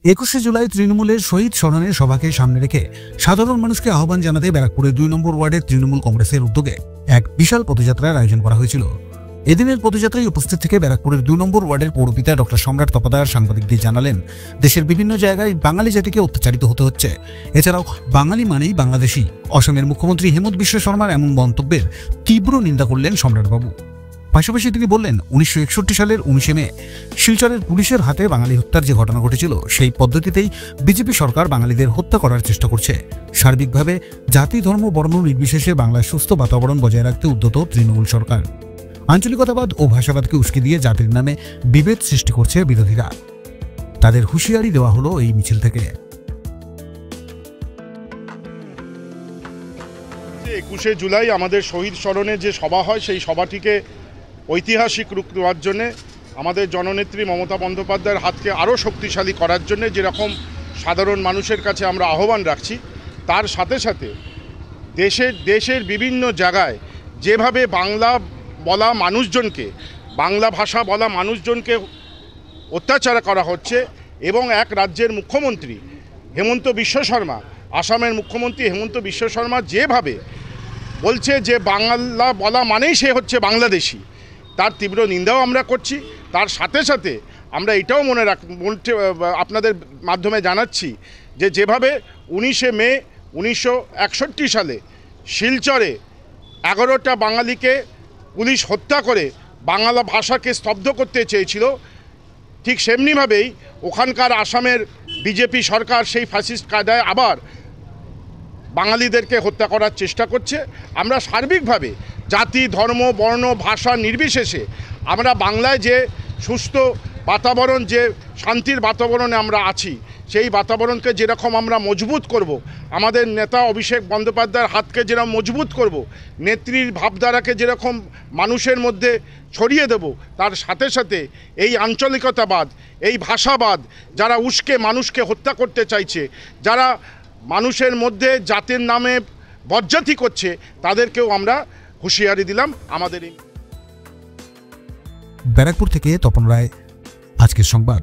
21শে জুলাই তৃণমূলের শহীদ স্মরণে সভাকে সামনে রেখে সাধারণ মানুষকে আহ্বান জানাতে ব্যারাকপুরের 2 নম্বর ওয়ার্ডের তৃণমূল কংগ্রেসের উদ্যোগে এক বিশাল পদযাত্রার আয়োজন করা হয়েছিল। এদিনের পদযাত্রায় উপস্থিত থেকে ব্যারাকপুরের 2 নম্বর ওয়ার্ডের পৌরপিতা ডক্টর সম্রাট তপাদার সাংবাদিকদের জানালেন, দেশের বিভিন্ন জায়গায় বাঙালি জাতিকে অত্যাচারিত হতে হচ্ছে। এছাড়াও বাঙালি মানেই বাংলাদেশি। অসমের মুখ্যমন্ত্রী হেমন্ত বিশ্ব শর্মার এমন মন্তব্যের তীব্র নিন্দা করলেন সম্রাটবাবু। পাশাপাশি তিনি বললেন, 1961 সালের 19শে মে শিলচরের পুলিশের হাতে বাঙালি হত্যার যে ঘটনা ঘটেছিল, সেই পদ্ধতিতেই বিজেপি সরকার বাঙালিদের হত্যা করার চেষ্টা করছে। সার্বিকভাবে জাতি, ধর্ম, বর্ণ নির্বিশেষে বাংলার সুস্থ বাতাবরণ বজায় রাখতে উদ্যত তৃণমূল সরকার। আঞ্চলিকতাবাদ ও ভাষাবাদকে উস্কে দিয়ে জাতির নামে বিভেদ সৃষ্টি করছে বিরোধীরা। তাদের হুঁশিয়ারি দেওয়া হলো এই মিছিল থেকে। 21শে জুলাই আমাদের শহীদ স্মরণে যে সভা হয়, সেই সভাটিকে ঐতিহাসিক রূপ দেওয়ার জন্যে, আমাদের জননেত্রী মমতা বন্দ্যোপাধ্যায়ের হাতকে আরও শক্তিশালী করার জন্যে যেরকম সাধারণ মানুষের কাছে আমরা আহ্বান রাখছি, তার সাথে সাথে দেশের বিভিন্ন জায়গায় যেভাবে বাংলা বলা মানুষজনকে, বাংলা ভাষা বলা মানুষজনকে অত্যাচার করা হচ্ছে, এবং এক রাজ্যের মুখ্যমন্ত্রী হেমন্ত বিশ্ব শর্মা, আসামের মুখ্যমন্ত্রী হেমন্ত বিশ্ব শর্মা যেভাবে বলছে যে বাংলা বলা মানেই সে হচ্ছে বাংলাদেশি, তার তীব্র নিন্দাও আমরা করছি। তার সাথে সাথে আমরা এটাও বলতে আপনাদের মাধ্যমে জানাচ্ছি যে যেভাবে 19শে মে 1961 সালে শিলচরে 11টা বাঙালিকে পুলিশ হত্যা করে বাংলা ভাষাকে স্তব্ধ করতে চেয়েছিল, ঠিক সেমনিভাবেই ওখানকার আসামের বিজেপি সরকার সেই ফ্যাসিস্ট কায়দায় আবার বাঙালিদেরকে হত্যা করার চেষ্টা করছে। আমরা সার্বিকভাবে জাতি, ধর্ম, বর্ণ, ভাষা নির্বিশেষে আমরা বাংলায় যে সুস্থ বাতাবরণ, যে শান্তির বাতাবরণে আমরা আছি, সেই বাতাবরণকে যেরকম আমরা মজবুত করব, আমাদের নেতা অভিষেক বন্দ্যোপাধ্যায়ের হাতকে যেরকম মজবুত করব, নেত্রীর ভাবধারাকে যেরকম মানুষের মধ্যে ছড়িয়ে দেব, তার সাথে সাথে এই আঞ্চলিকতাবাদ, এই ভাষাবাদ যারা উস্কে মানুষকে হত্যা করতে চাইছে, যারা মানুষের মধ্যে জাতির নামে বজ্জাতি করছে, তাদেরকেও আমরা হুঁশিয়ারি দিলাম। আমাদের ব্যারাকপুর থেকে তপন রায়, আজকের সংবাদ।